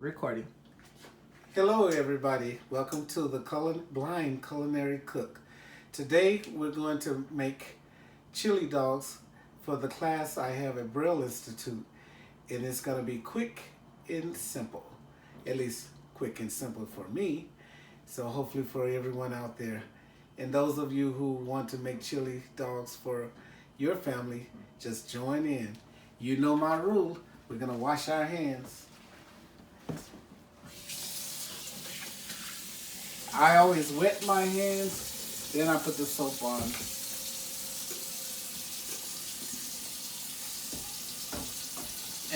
Recording. Hello everybody, welcome to the Blind Culinary Cook. Today we're going to make chili dogs for the class I have at Braille Institute, and it's going to be quick and simple, at least quick and simple for me, so hopefully for everyone out there. And those of you who want to make chili dogs for your family, just join in. You know my rule, we're going to wash our hands. I always wet my hands, then I put the soap on.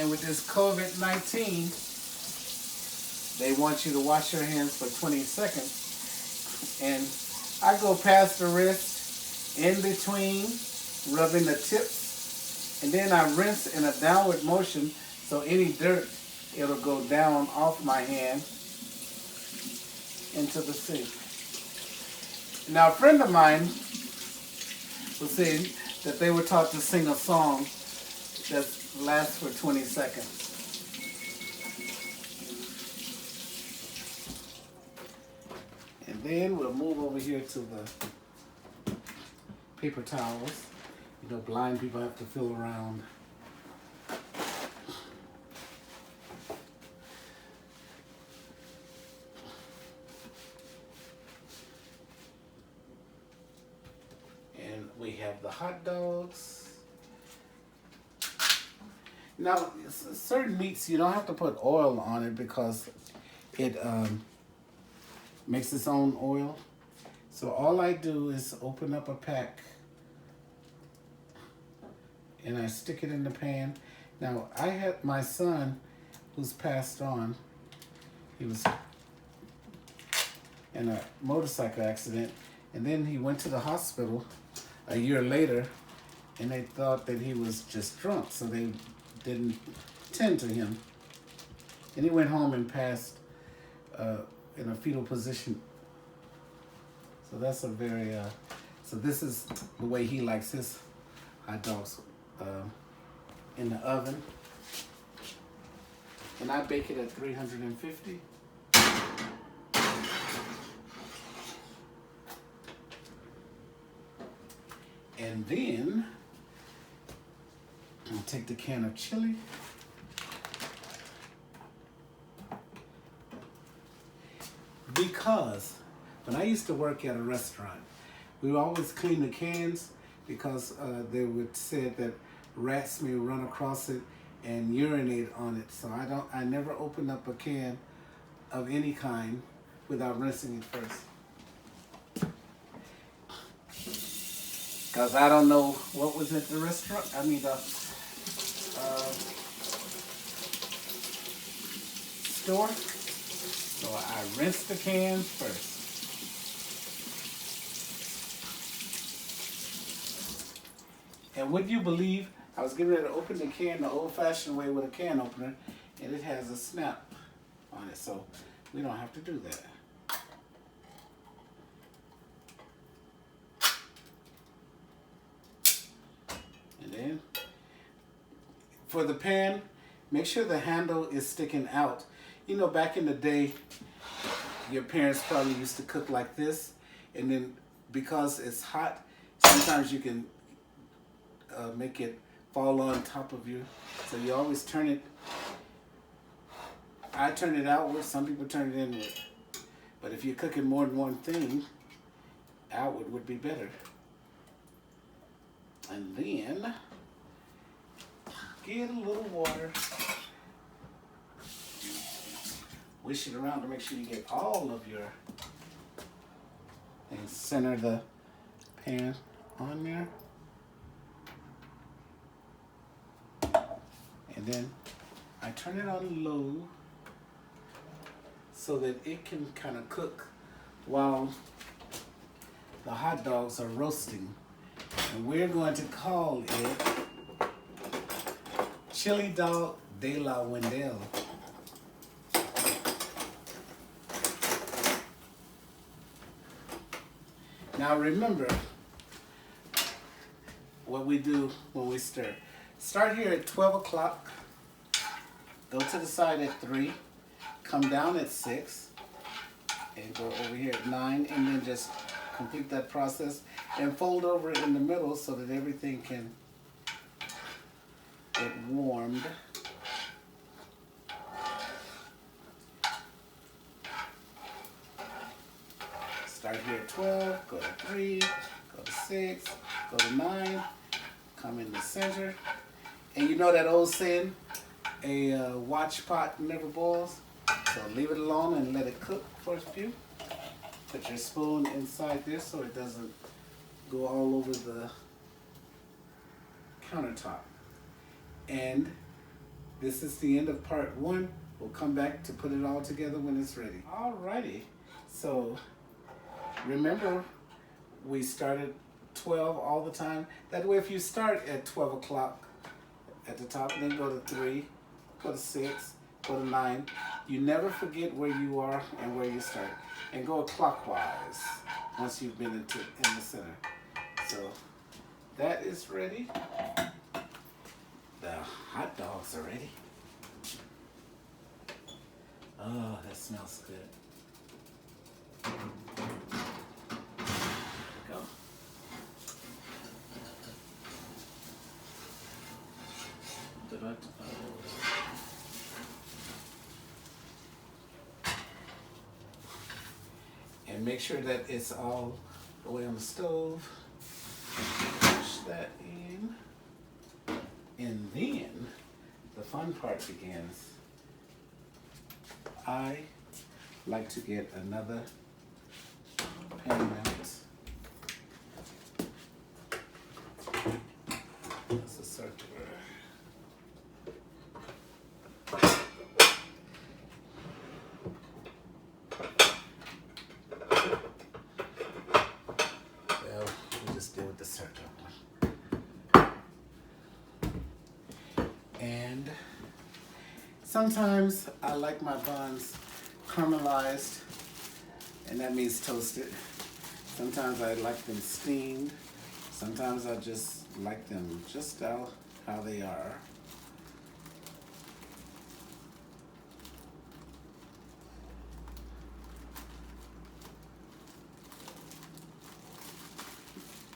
And with this COVID-19, they want you to wash your hands for 20 seconds. And I go past the wrist, in between, rubbing the tips, and then I rinse in a downward motion so any dirt, it'll go down off my hand into the sink. Now, a friend of mine was saying that they were taught to sing a song that lasts for 20 seconds. And then we'll move over here to the paper towels. You know, blind people have to feel around. We have the hot dogs. Now, certain meats, you don't have to put oil on it because it makes its own oil. So all I do is open up a pack and I stick it in the pan. Now, I had my son who's passed on. He was in a motorcycle accident, and then he went to the hospital a year later, and they thought that he was just drunk, so they didn't tend to him. And he went home and passed in a fetal position. So that's a very, so this is the way he likes his hot dogs, in the oven. And I bake it at 350. And then I'll take the can of chili. Because when I used to work at a restaurant, we would always clean the cans because they would say that rats may run across it and urinate on it. So I never opened up a can of any kind without rinsing it first. Because I don't know what was at the restaurant, the store. So I rinsed the cans first. And would you believe, I was getting ready to open the can the old-fashioned way with a can opener, and it has a snap on it, so we don't have to do that. In. For the pan, make sure the handle is sticking out. You know, back in the day, your parents probably used to cook like this, and then because it's hot, sometimes you can make it fall on top of you. So you always turn it. I turn it outward, some people turn it inward. But if you're cooking more than one thing, outward would be better. And then get a little water. Wish it around to make sure you get all of your things. Center the pan on there. And then I turn it on low so that it can kind of cook while the hot dogs are roasting. And we're going to call it Chili Dog de la Wendell. Now remember what we do when we stir. Start here at 12 o'clock. Go to the side at 3. come down at 6 and go over here at 9, and then just complete that process and fold over it in the middle so that everything can get warmed. Start here at 12, go to 3, go to 6, go to 9, come in the center. And you know that old saying, a watch pot never boils? So leave it alone and let it cook for a few. Put your spoon inside this so it doesn't go all over the countertop. And this is the end of part 1. We'll come back to put it all together when it's ready. Alrighty, so remember we started 12 all the time. That way if you start at 12 o'clock at the top, then go to 3, go to 6, go to 9, you never forget where you are and where you start. And go clockwise once you've been in the center. So that is ready. The hot dogs are ready. Oh, that smells good. Go. And make sure that it's all the way on the stove. Push that in. And then the fun part begins. I like to get another pan mount. That's a circular. Well, we'll just deal with the circular one. And sometimes I like my buns caramelized, and that means toasted. Sometimes I like them steamed. Sometimes I just like them just how they are.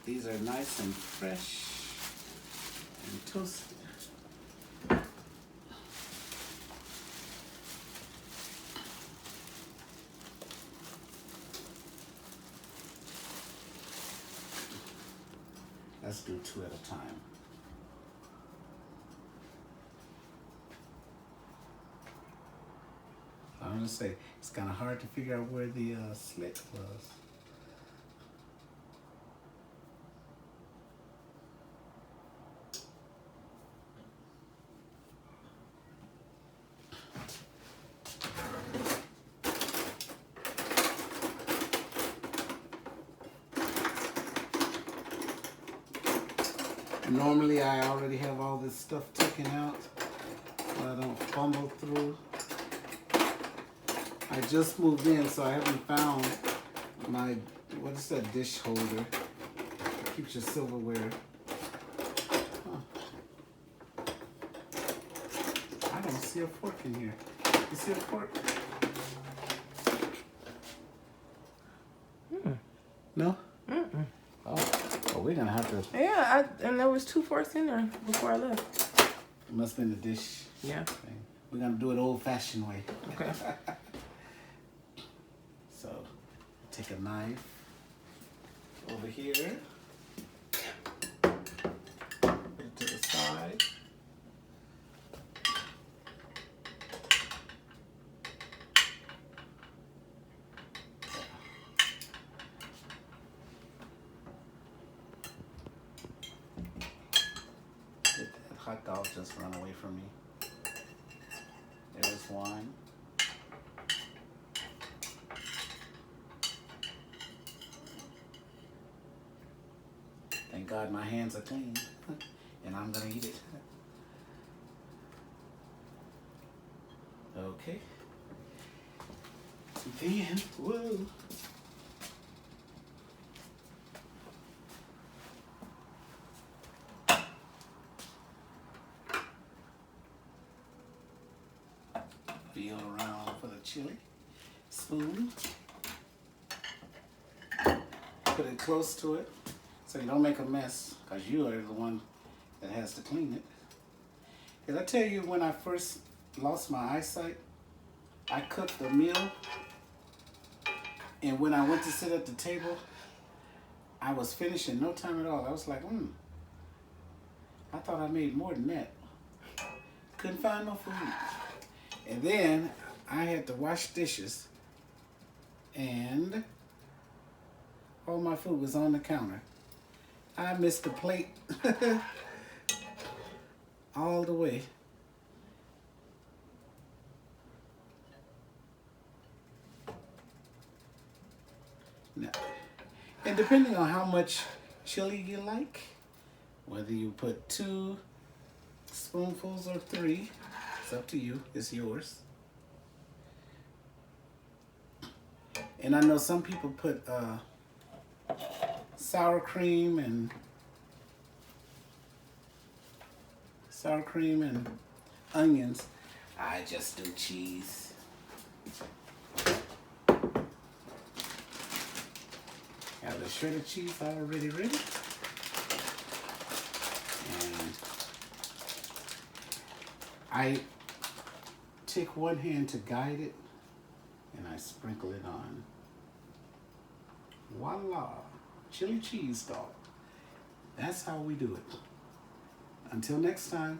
These are nice and fresh and toasted. Let's do 2 at a time. I'm gonna say it's kind of hard to figure out where the slit was. Normally I already have all this stuff taken out so I don't fumble through. I just moved in, so I haven't found my, what is that dish holder? It keeps your silverware. Huh. I don't see a fork in here. You see a fork? No? Mm-mm. Oh, we're gonna have to. Yeah, and there was 2 forks in there before I left. It must have been the dish. Yeah. Thing. We're gonna do it old-fashioned way. Okay. So, take a knife over here. Put it to the side. Hot dog just run away from me. There's one. Thank God my hands are clean and I'm gonna eat it. Okay. Then, whoa. Feel around for the chili. Spoon. Put it close to it so you don't make a mess, because you are the one that has to clean it. Did I tell you when I first lost my eyesight, I cooked a meal, and when I went to sit at the table, I was finished in no time at all. I was like, I thought I made more than that. Couldn't find no food. And then I had to wash dishes, and all my food was on the counter. I missed the plate all the way. Now, and depending on how much chili you like, whether you put 2 spoonfuls or 3, it's up to you, it's yours. And I know some people put sour cream and onions. I just do cheese. Got the shredded cheese already ready. And I take one hand to guide it, and I sprinkle it on. Voila, chili cheese dog. That's how we do it. Until next time.